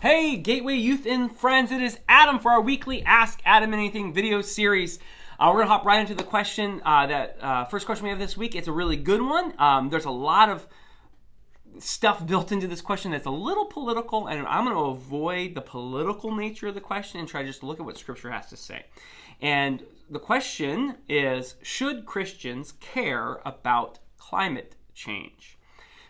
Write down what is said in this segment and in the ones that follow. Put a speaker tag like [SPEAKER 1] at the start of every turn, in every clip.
[SPEAKER 1] Hey, Gateway Youth and Friends, it is Adam for our weekly Ask Adam Anything video series. We're going to hop right into the question. First question we have this week. It's a really good one. There's a lot of stuff built into this question that's a little political, and I'm going to avoid the political nature of the question and try just to look at what Scripture has to say. And the question is, should Christians care about climate change?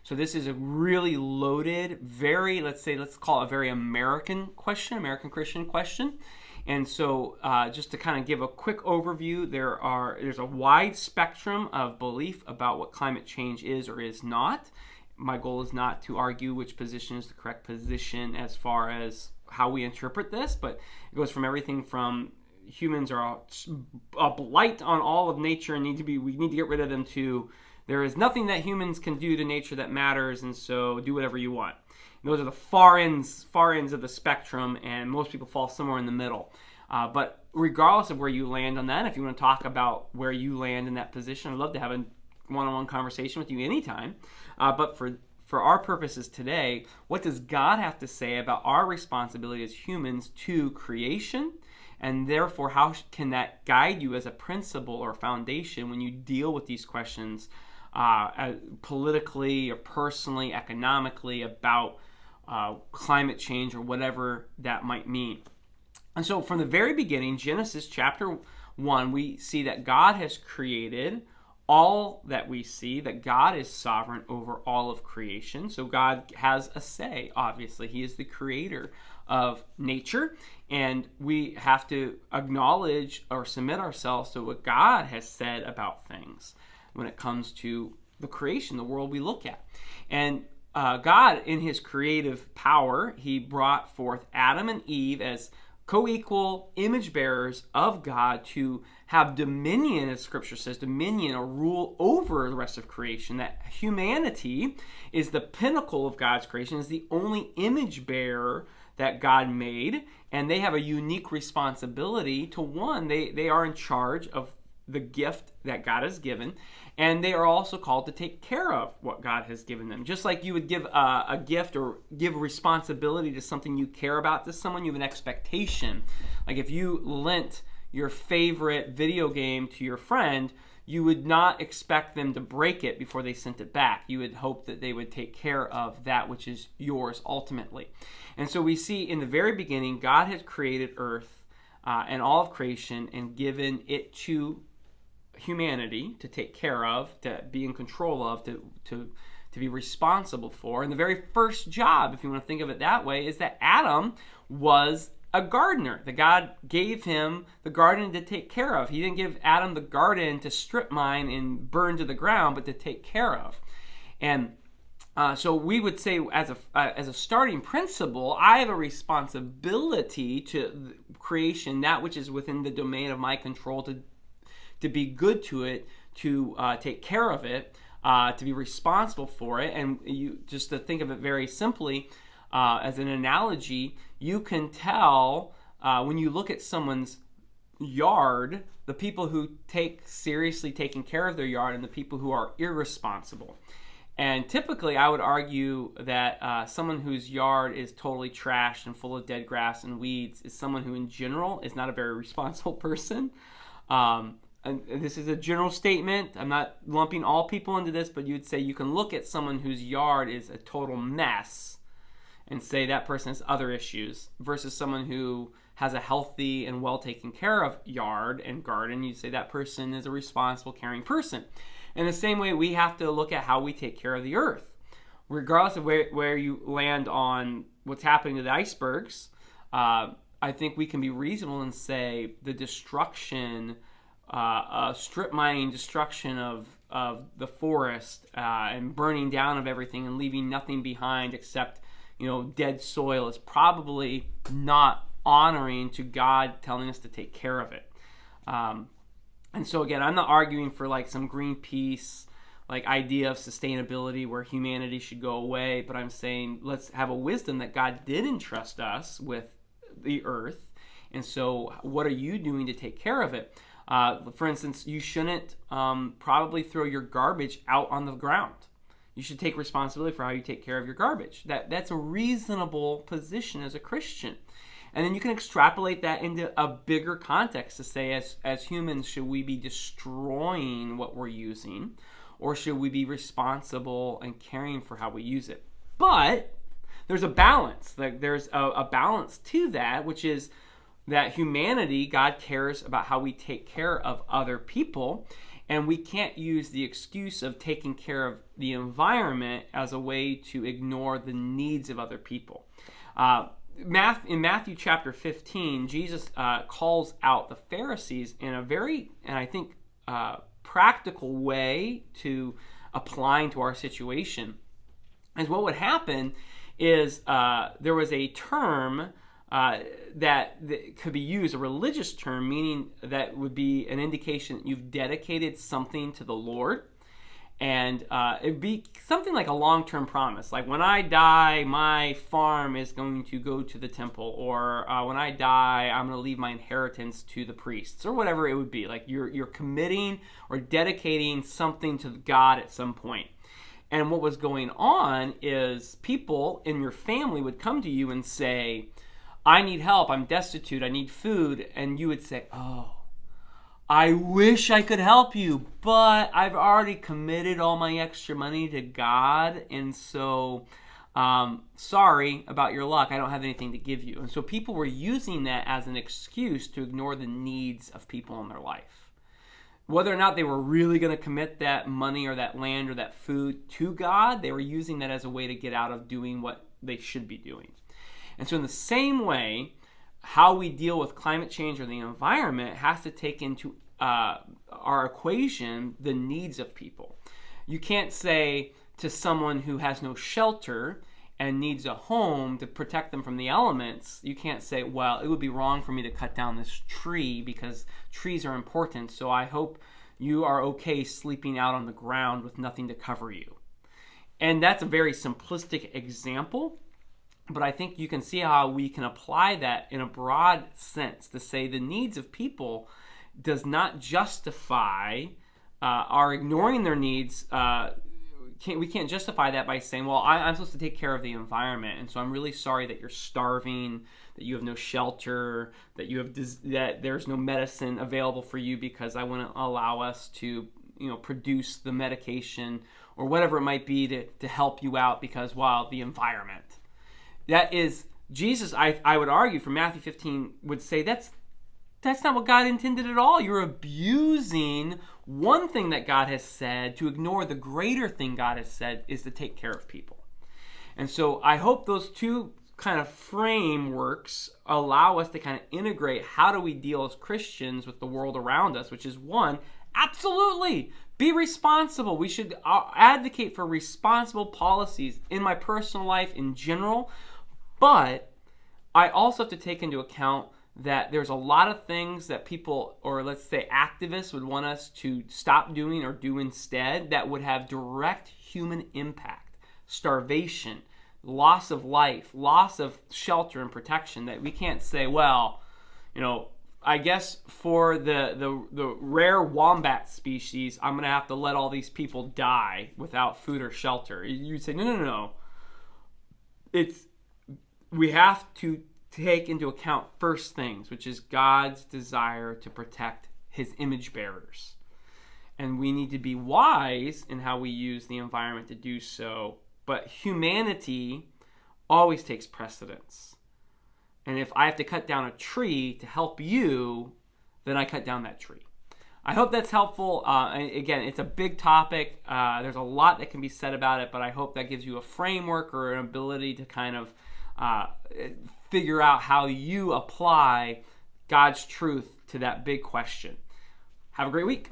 [SPEAKER 1] So this is a really loaded, let's call it a very American question, American Christian question. And so just to kind of give a quick overview, there's a wide spectrum of belief about what climate change is or is not. My goal is not to argue which position is the correct position as far as how we interpret this, but it goes from everything from humans are a blight on all of nature and we need to get rid of them to there is nothing that humans can do to nature that matters, and so do whatever you want. And those are the far ends of the spectrum, and most people fall somewhere in the middle. But regardless of where you land on that, if you want to talk about where you land in that position, I'd love to have a one-on-one conversation with you anytime. But for our purposes today, what does God have to say about our responsibility as humans to creation? And therefore, how can that guide you as a principle or foundation when you deal with these questions politically or personally, economically, about climate change or whatever that might mean? And so from the very beginning, Genesis chapter 1, we see that God has created all that we see, that God is sovereign over all of creation. So God has a say, obviously. He is the creator of nature, and we have to acknowledge or submit ourselves to what God has said about things when it comes to the creation, the world we look at. And God, in his creative power, he brought forth Adam and Eve as co-equal image bearers of God to have dominion, as Scripture says, dominion or rule over the rest of creation. That humanity is the pinnacle of God's creation, is the only image bearer that God made, and they have a unique responsibility to one. They are in charge of the gift that God has given, and they are also called to take care of what God has given them. Just like you would give a gift or give responsibility to something you care about to someone, you have an expectation. Like if you lent your favorite video game to your friend, you would not expect them to break it before they sent it back. You would hope that they would take care of that which is yours ultimately. And so we see in the very beginning, God has created earth and all of creation and given it to humanity to take care of, to be in control of, to be responsible for. And the very first job, if you want to think of it that way, is that Adam was a gardener. That God gave him the garden to take care of. He didn't give Adam the garden to strip mine and burn to the ground, but to take care of. And so we would say, as a starting principle, I have a responsibility to creation, that which is within the domain of my control, to be good to it, to take care of it, to be responsible for it. And you just to think of it very simply, as an analogy, you can tell when you look at someone's yard, the people who take seriously taking care of their yard and the people who are irresponsible. And typically, I would argue that someone whose yard is totally trashed and full of dead grass and weeds is someone who, in general, is not a very responsible person. And this is a general statement. I'm not lumping all people into this, but you'd say you can look at someone whose yard is a total mess and say that person has other issues, versus someone who has a healthy and well taken care of yard and garden. You'd say that person is a responsible, caring person. In the same way, we have to look at how we take care of the earth. Regardless of where you land on what's happening to the icebergs, I think we can be reasonable and say the destruction, strip mining destruction of the forest and burning down of everything and leaving nothing behind except dead soil is probably not honoring to God telling us to take care of it. And so again, I'm not arguing for like some Greenpeace idea of sustainability where humanity should go away, but I'm saying let's have a wisdom that God did entrust us with the earth. And so what are you doing to take care of it? For instance, you shouldn't probably throw your garbage out on the ground. You should take responsibility for how you take care of your garbage. That's a reasonable position as a Christian. And then you can extrapolate that into a bigger context to say, as humans, should we be destroying what we're using, or should we be responsible and caring for how we use it? But there's a balance. There's a balance to that, which is that humanity, God cares about how we take care of other people, and we can't use the excuse of taking care of the environment as a way to ignore the needs of other people. In Matthew chapter 15, Jesus calls out the Pharisees in a very, and I think, practical way to applying to our situation. And what would happen is there was a term that could be used, a religious term, meaning that would be an indication that you've dedicated something to the Lord. And it'd be something like a long-term promise. Like, when I die, my farm is going to go to the temple. Or when I die, I'm going to leave my inheritance to the priests. Or whatever it would be. Like, you're committing or dedicating something to God at some point. And what was going on is people in your family would come to you and say, I need help, I'm destitute, I need food. And you would say, oh, I wish I could help you, but I've already committed all my extra money to God, and so sorry about your luck. I don't have anything to give you. And so people were using that as an excuse to ignore the needs of people in their life. Whether or not they were really going to commit that money or that land or that food to God, they were using that as a way to get out of doing what they should be doing. And so in the same way, how we deal with climate change or the environment has to take into our equation the needs of people. You can't say to someone who has no shelter and needs a home to protect them from the elements, you can't say, well, it would be wrong for me to cut down this tree because trees are important, so I hope you are okay sleeping out on the ground with nothing to cover you. And that's a very simplistic example, but I think you can see how we can apply that in a broad sense to say the needs of people does not justify our ignoring their needs. We can't justify that by saying, well, I'm supposed to take care of the environment, and so I'm really sorry that you're starving, that you have no shelter, that there's no medicine available for you because I want to allow us to produce the medication or whatever it might be to help you out because, well, the environment. That is, Jesus, I would argue from Matthew 15 would say that's not what God intended at all. You're abusing one thing that God has said to ignore the greater thing God has said is to take care of people. And so I hope those two kind of frameworks allow us to kind of integrate how do we deal as Christians with the world around us, which is one, absolutely, be responsible. We should advocate for responsible policies in my personal life in general. But I also have to take into account that there's a lot of things that people, or let's say activists, would want us to stop doing or do instead that would have direct human impact. Starvation, loss of life, loss of shelter and protection, that we can't say, well, I guess for the rare wombat species, I'm going to have to let all these people die without food or shelter. You'd say, no. We have to take into account first things, which is God's desire to protect his image bearers. And we need to be wise in how we use the environment to do so. But humanity always takes precedence. And if I have to cut down a tree to help you, then I cut down that tree. I hope that's helpful. Again, it's a big topic. There's a lot that can be said about it, but I hope that gives you a framework or an ability to kind of figure out how you apply God's truth to that big question. Have a great week.